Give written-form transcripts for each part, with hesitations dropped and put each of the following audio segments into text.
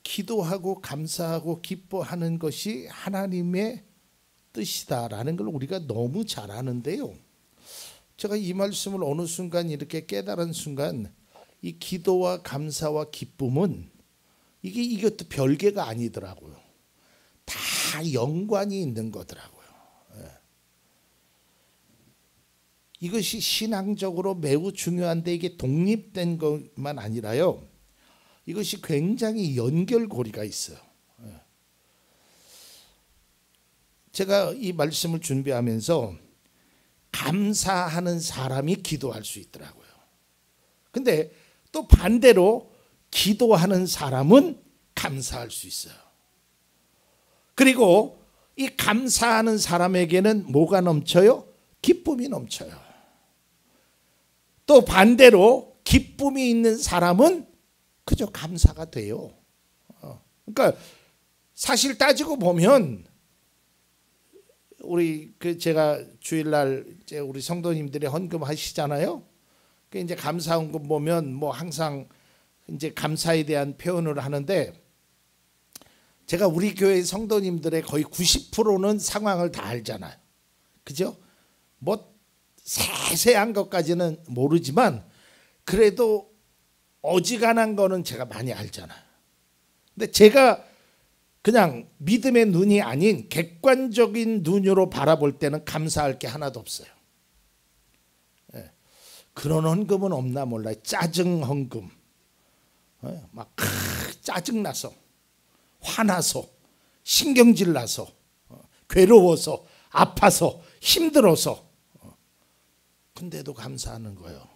기도하고 감사하고 기뻐하는 것이 하나님의 뜻이다라는 걸 우리가 너무 잘 아는데요. 제가 이 말씀을 어느 순간 이렇게 깨달은 순간 이 기도와 감사와 기쁨은 이것도 별개가 아니더라고요. 다 연관이 있는 거더라고요. 이것이 신앙적으로 매우 중요한데 이게 독립된 것만 아니라요. 이것이 굉장히 연결고리가 있어요. 제가 이 말씀을 준비하면서 감사하는 사람이 기도할 수 있더라고요. 근데 또 반대로 기도하는 사람은 감사할 수 있어요. 그리고 이 감사하는 사람에게는 뭐가 넘쳐요? 기쁨이 넘쳐요. 또 반대로 기쁨이 있는 사람은 그저 감사가 돼요. 그러니까 사실 따지고 보면 우리 제가 주일날 이제 우리 성도님들이 헌금 하시잖아요. 그 이제 감사 헌금 보면 뭐 항상 이제 감사에 대한 표현을 하는데 제가 우리 교회 성도님들의 거의 90%는 상황을 다 알잖아요. 그죠? 뭐 세세한 것까지는 모르지만 그래도 어지간한 거는 제가 많이 알잖아요. 근데 제가 그냥 믿음의 눈이 아닌 객관적인 눈으로 바라볼 때는 감사할 게 하나도 없어요. 그런 헌금은 없나 몰라요. 짜증 헌금. 막 짜증나서 화나서 신경질 나서 괴로워서 아파서 힘들어서 근데도 감사하는 거예요.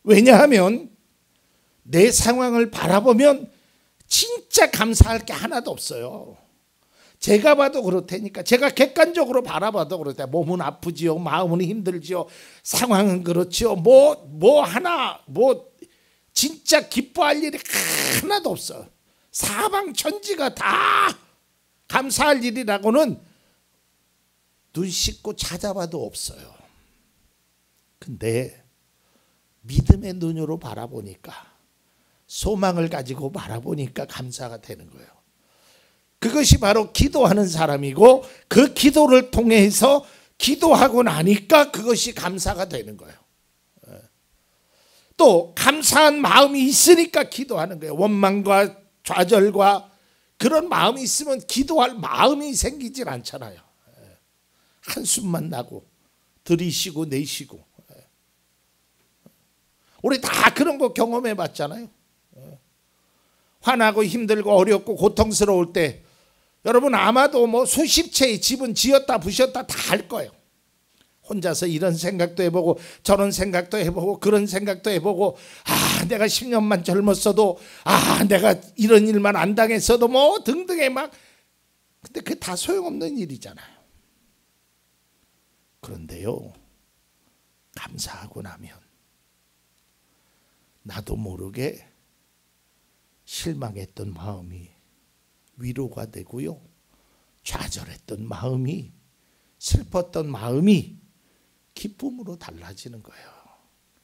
왜냐하면 내 상황을 바라보면 진짜 감사할 게 하나도 없어요. 제가 봐도 그렇다니까. 제가 객관적으로 바라봐도 그렇다. 몸은 아프지요. 마음은 힘들지요. 상황은 그렇지요. 뭐 하나 진짜 기뻐할 일이 하나도 없어요. 사방천지가 다 감사할 일이라고는 눈 씻고 찾아봐도 없어요. 근데 믿음의 눈으로 바라보니까 소망을 가지고 바라보니까 감사가 되는 거예요. 그것이 바로 기도하는 사람이고 그 기도를 통해서 기도하고 나니까 그것이 감사가 되는 거예요. 또 감사한 마음이 있으니까 기도하는 거예요. 원망과 좌절과 그런 마음이 있으면 기도할 마음이 생기질 않잖아요. 한숨만 나고 들이쉬고 내쉬고 우리 다 그런 거 경험해 봤잖아요. 화나고 힘들고 어렵고 고통스러울 때 여러분 아마도 뭐 수십 채의 집은 지었다 부셨다 다 할 거예요. 혼자서 이런 생각도 해보고 저런 생각도 해보고 그런 생각도 해보고 내가 10년만 젊었어도 내가 이런 일만 안 당했어도 뭐 등등의 막 근데 그게 다 소용없는 일이잖아요. 그런데요 감사하고 나면 나도 모르게 실망했던 마음이 위로가 되고요. 좌절했던 마음이 슬펐던 마음이 기쁨으로 달라지는 거예요.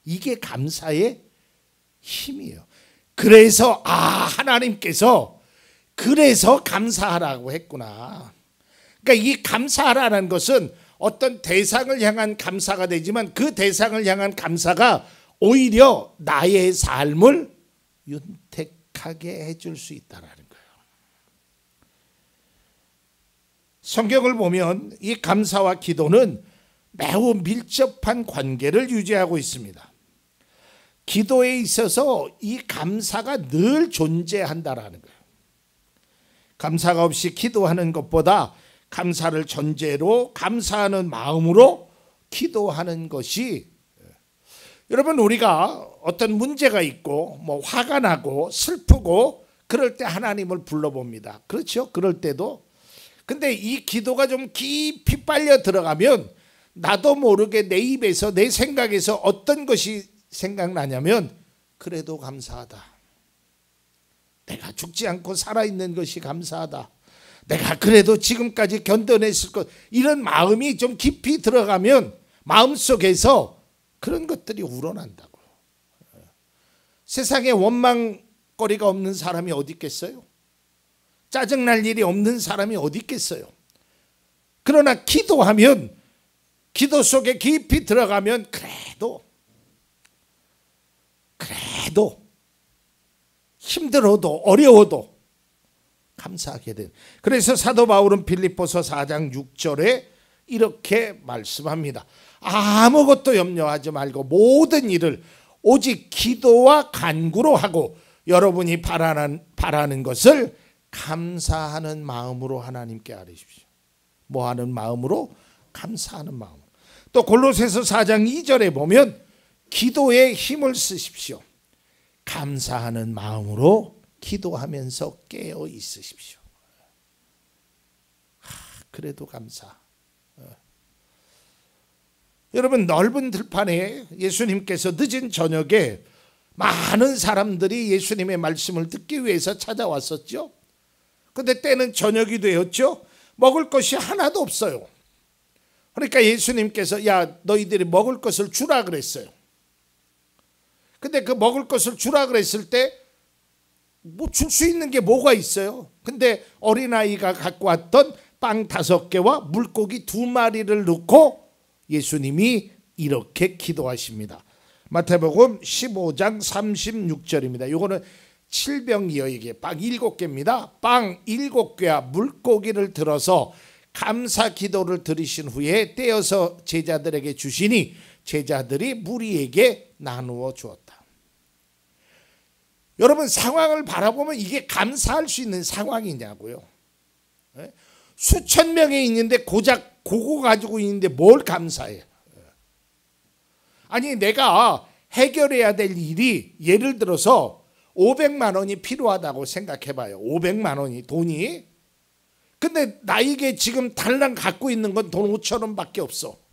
이게 감사의 힘이에요. 그래서 하나님께서 그래서 감사하라고 했구나. 그러니까 이 감사하라는 것은 어떤 대상을 향한 감사가 되지만 그 대상을 향한 감사가 오히려 나의 삶을 윤택하게 해줄 수 있다는 거예요. 성경을 보면 이 감사와 기도는 매우 밀접한 관계를 유지하고 있습니다. 기도에 있어서 이 감사가 늘 존재한다라는 거예요. 감사가 없이 기도하는 것보다 감사를 전제로 감사하는 마음으로 기도하는 것이 여러분 우리가 어떤 문제가 있고 뭐 화가 나고 슬프고 그럴 때 하나님을 불러봅니다. 그렇죠? 그럴 때도. 근데 이 기도가 좀 깊이 빨려 들어가면 나도 모르게 내 입에서 내 생각에서 어떤 것이 생각나냐면 그래도 감사하다. 내가 죽지 않고 살아있는 것이 감사하다. 내가 그래도 지금까지 견뎌냈을 것 이런 마음이 좀 깊이 들어가면 마음속에서 그런 것들이 우러난다고. 세상에 원망 거리가 없는 사람이 어디 있겠어요? 짜증날 일이 없는 사람이 어디 있겠어요? 그러나 기도하면, 기도 속에 깊이 들어가면 그래도 힘들어도 어려워도 감사하게 된. 그래서 사도 바울은 빌립보서 4장 6절에 이렇게 말씀합니다. 아무것도 염려하지 말고 모든 일을 오직 기도와 간구로 하고 여러분이 바라는 것을 감사하는 마음으로 하나님께 아뢰십시오. 뭐 하는 마음으로? 감사하는 마음으로. 또 골로새서 4장 2절에 보면 기도에 힘을 쓰십시오. 감사하는 마음으로 기도하면서 깨어 있으십시오. 그래도 감사. 여러분, 넓은 들판에 예수님께서 늦은 저녁에 많은 사람들이 예수님의 말씀을 듣기 위해서 찾아왔었죠. 그런데 때는 저녁이 되었죠. 먹을 것이 하나도 없어요. 그러니까 예수님께서 야, 너희들이 먹을 것을 주라 그랬어요. 근데 그 먹을 것을 주라 그랬을 때 뭐 줄 수 있는 게 뭐가 있어요? 근데 어린아이가 갖고 왔던 빵 5개와 물고기 2마리를 넣고 예수님이 이렇게 기도하십니다. 마태복음 15장 36절입니다. 이거는 칠병이어에게 빵 7개입니다. 빵 7개와 물고기를 들어서 감사 기도를 드리신 후에 떼어서 제자들에게 주시니 제자들이 무리에게 나누어 주었다. 여러분, 상황을 바라보면 이게 감사할 수 있는 상황이냐고요. 수천 명이 있는데 고작 그거 가지고 있는데 뭘 감사해? 아니, 내가 해결해야 될 일이 예를 들어서 500만 원이 필요하다고 생각해 봐요. 500만 원이 돈이. 근데 나에게 지금 달랑 갖고 있는 건 돈 5천 원밖에 없어.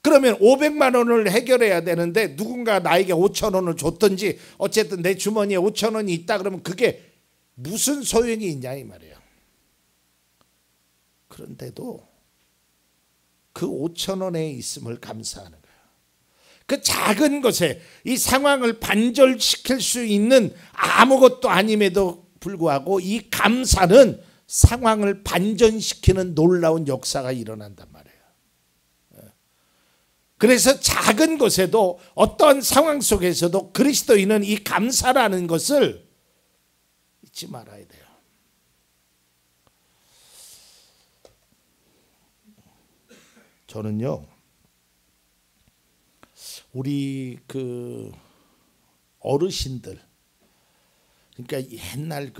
그러면 500만 원을 해결해야 되는데 누군가 나에게 5천 원을 줬든지 어쨌든 내 주머니에 5천 원이 있다 그러면 그게 무슨 소용이 있냐 이 말이에요. 그런데도 그 5천 원에 있음을 감사하는 거예요. 그 작은 것에 이 상황을 반전시킬 수 있는 아무것도 아님에도 불구하고 이 감사는 상황을 반전시키는 놀라운 역사가 일어난단 말이에요. 그래서 작은 것에도 어떤 상황 속에서도 그리스도인은 이 감사라는 것을 잊지 말아야 돼요. 저는요, 우리 그 어르신들, 그러니까 옛날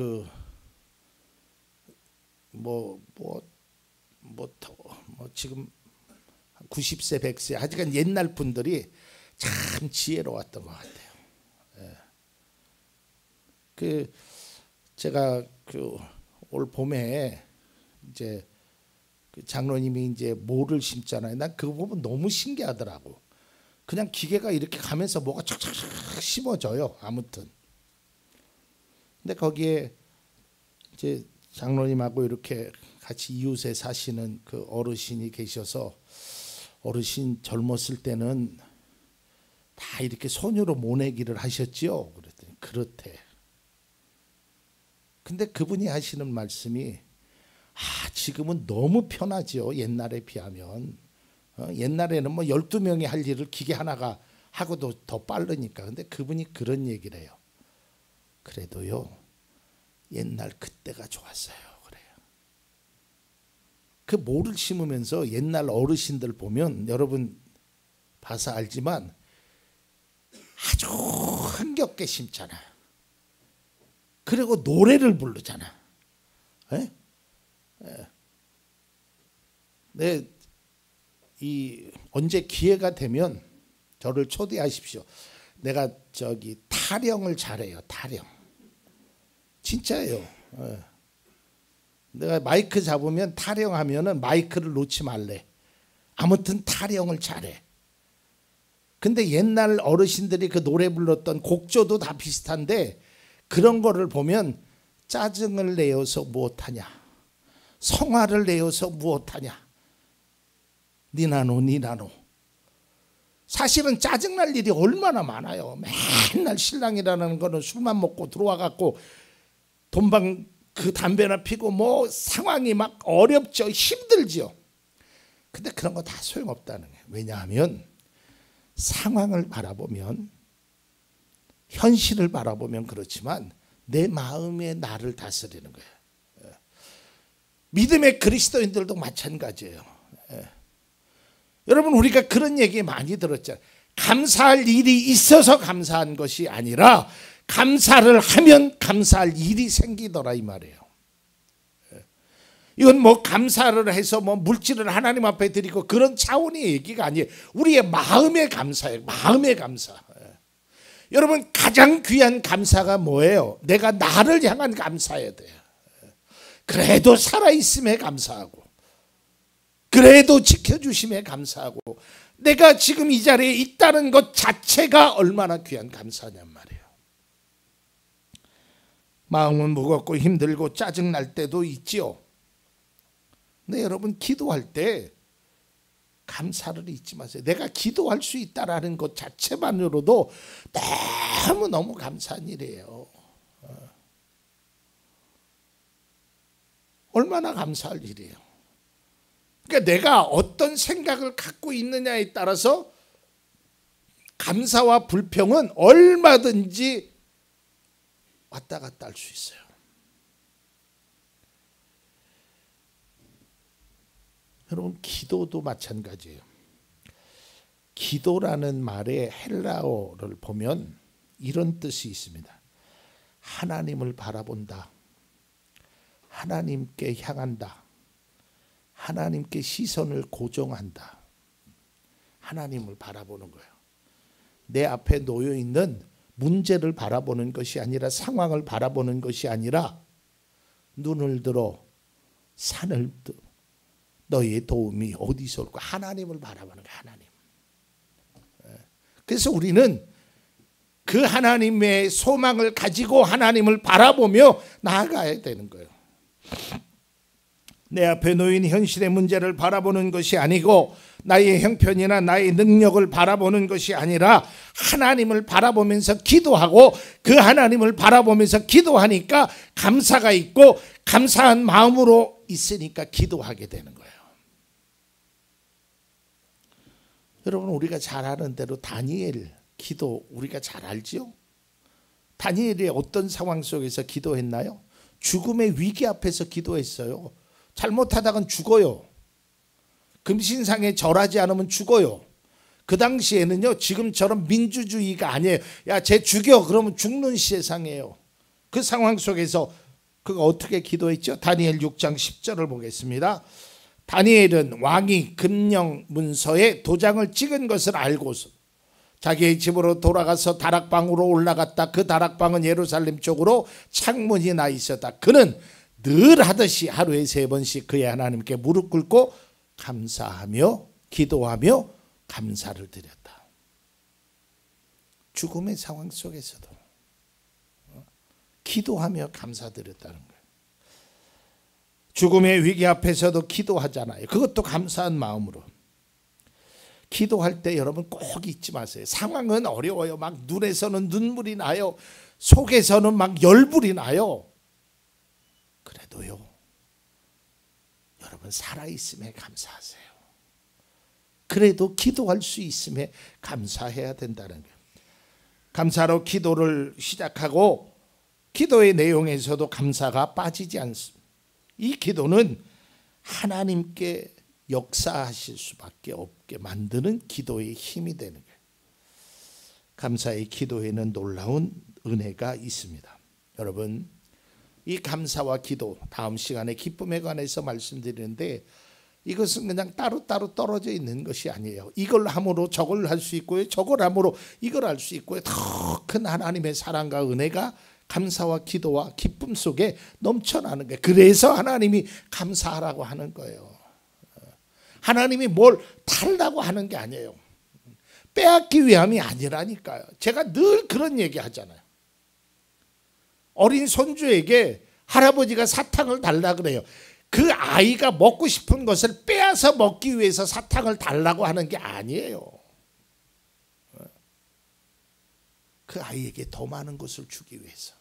지금 90세 100세 하여간 옛날 분들이 참 지혜로웠던 것 같아요. 예. 제가 올 봄에 이제 장로님이 이제 모를 심잖아요. 난 그거 보면 너무 신기하더라고. 그냥 기계가 이렇게 가면서 뭐가 착착착 심어져요. 아무튼. 근데 거기에 이제 장로님하고 이렇게 같이 이웃에 사시는 그 어르신이 계셔서 어르신 젊었을 때는 다 이렇게 손으로 모내기를 하셨지요. 그랬더니 그렇대. 근데 그분이 하시는 말씀이 지금은 너무 편하죠. 옛날에 비하면. 옛날에는 뭐 12명이 할 일을 기계 하나가 하고도 더 빠르니까. 근데 그분이 그런 얘기를 해요. 그래도요, 옛날 그때가 좋았어요. 그 모를 심으면서 옛날 어르신들 보면 여러분 봐서 알지만 아주 흥겹게 심잖아. 그리고 노래를 부르잖아. 언제 기회가 되면 저를 초대하십시오. 내가 타령을 잘해요. 타령. 진짜예요. 내가 마이크 잡으면 타령하면은 마이크를 놓지 말래. 아무튼 타령을 잘해. 근데 옛날 어르신들이 그 노래 불렀던 곡조도 다 비슷한데 그런 거를 보면 짜증을 내어서 무엇하냐, 성화를 내어서 무엇하냐, 니나노 니나노. 사실은 짜증날 일이 얼마나 많아요. 맨날 신랑이라는 거는 술만 먹고 들어와 갖고 그 담배나 피고 뭐 상황이 막 어렵죠. 힘들죠. 근데 그런 거 다 소용없다는 거예요. 왜냐하면 상황을 바라보면, 현실을 바라보면 그렇지만 내 마음에 나를 다스리는 거예요. 믿음의 그리스도인들도 마찬가지예요. 여러분, 우리가 그런 얘기 많이 들었잖아요. 감사할 일이 있어서 감사한 것이 아니라 감사를 하면 감사할 일이 생기더라, 이 말이에요. 이건 뭐 감사를 해서 뭐 물질을 하나님 앞에 드리고 그런 차원의 얘기가 아니에요. 우리의 마음의 감사예요. 마음의 감사. 여러분, 가장 귀한 감사가 뭐예요? 내가 나를 향한 감사해야 돼요. 그래도 살아있음에 감사하고, 그래도 지켜주심에 감사하고, 내가 지금 이 자리에 있다는 것 자체가 얼마나 귀한 감사냔 말이에요. 마음은 무겁고 힘들고 짜증날 때도 있지요. 근데 여러분, 기도할 때 감사를 잊지 마세요. 내가 기도할 수 있다라는 것 자체만으로도 너무너무 감사한 일이에요. 얼마나 감사할 일이에요. 그러니까 내가 어떤 생각을 갖고 있느냐에 따라서 감사와 불평은 얼마든지 왔다 갔다 할 수 있어요. 여러분, 기도도 마찬가지예요. 기도라는 말의 헬라어를 보면 이런 뜻이 있습니다. 하나님을 바라본다. 하나님께 향한다. 하나님께 시선을 고정한다. 하나님을 바라보는 거예요. 내 앞에 놓여 있는 문제를 바라보는 것이 아니라, 상황을 바라보는 것이 아니라, 눈을 들어 산을 너희의 도움이 어디서 올까? 하나님을 바라보는 거예요. 하나님. 그래서 우리는 그 하나님의 소망을 가지고 하나님을 바라보며 나아가야 되는 거예요. 내 앞에 놓인 현실의 문제를 바라보는 것이 아니고, 나의 형편이나 나의 능력을 바라보는 것이 아니라 하나님을 바라보면서 기도하고, 그 하나님을 바라보면서 기도하니까 감사가 있고, 감사한 마음으로 있으니까 기도하게 되는 거예요. 여러분, 우리가 잘 아는 대로 다니엘 기도 우리가 잘 알죠? 다니엘이 어떤 상황 속에서 기도했나요? 죽음의 위기 앞에서 기도했어요. 잘못하다간 죽어요. 금신상에 절하지 않으면 죽어요. 그 당시에는요, 지금처럼 민주주의가 아니에요. 야, 쟤 죽여. 그러면 죽는 세상이에요. 그 상황 속에서 그가 어떻게 기도했죠? 다니엘 6장 10절을 보겠습니다. 다니엘은 왕이 금령 문서에 도장을 찍은 것을 알고서 자기의 집으로 돌아가서 다락방으로 올라갔다. 그 다락방은 예루살렘 쪽으로 창문이 나 있었다. 그는 늘 하듯이 하루에 3번씩 그의 하나님께 무릎 꿇고 감사하며 기도하며 감사를 드렸다. 죽음의 상황 속에서도 기도하며 감사드렸다는 거예요. 죽음의 위기 앞에서도 기도하잖아요. 그것도 감사한 마음으로. 기도할 때 여러분 꼭 잊지 마세요. 상황은 어려워요. 막 눈에서는 눈물이 나요. 속에서는 막 열불이 나요. 그래도요, 여러분 살아있음에 감사하세요. 그래도 기도할 수 있음에 감사해야 된다는 거예요. 감사로 기도를 시작하고 기도의 내용에서도 감사가 빠지지 않습니다. 이 기도는 하나님께 역사하실 수밖에 없게 만드는 기도의 힘이 되는 거예요. 감사의 기도에는 놀라운 은혜가 있습니다. 여러분, 이 감사와 기도, 다음 시간에 기쁨에 관해서 말씀드리는데, 이것은 그냥 따로따로 떨어져 있는 것이 아니에요. 이걸 함으로 저걸 할 수 있고요, 저걸 함으로 이걸 할 수 있고요. 더 큰 하나님의 사랑과 은혜가 감사와 기도와 기쁨 속에 넘쳐나는 거예요. 그래서 하나님이 감사하라고 하는 거예요. 하나님이 뭘 달라고 하는 게 아니에요. 빼앗기 위함이 아니라니까요. 제가 늘 그런 얘기 하잖아요. 어린 손주에게 할아버지가 사탕을 달라 그래요. 그 아이가 먹고 싶은 것을 빼앗아 먹기 위해서 사탕을 달라고 하는 게 아니에요. 그 아이에게 더 많은 것을 주기 위해서.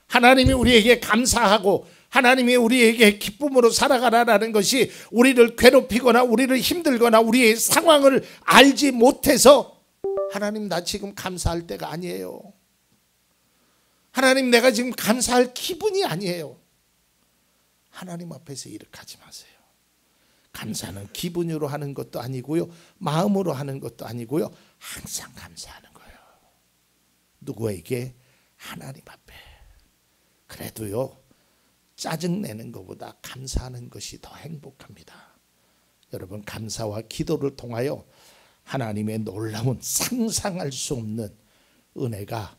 하나님이 우리에게 감사하고 하나님이 우리에게 기쁨으로 살아가라는 것이 우리를 괴롭히거나 우리를 힘들거나 우리의 상황을 알지 못해서 하나님 나 지금 감사할 때가 아니에요. 하나님 내가 지금 감사할 기분이 아니에요. 하나님 앞에서 이렇게 하지 마세요. 감사는 기분으로 하는 것도 아니고요. 마음으로 하는 것도 아니고요. 항상 감사하는 거예요. 누구에게? 하나님 앞에. 그래도요. 짜증내는 것보다 감사하는 것이 더 행복합니다. 여러분 감사와 기도를 통하여 하나님의 놀라운 상상할 수 없는 은혜가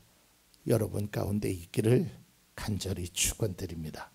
여러분 가운데 있기를 간절히 축원드립니다.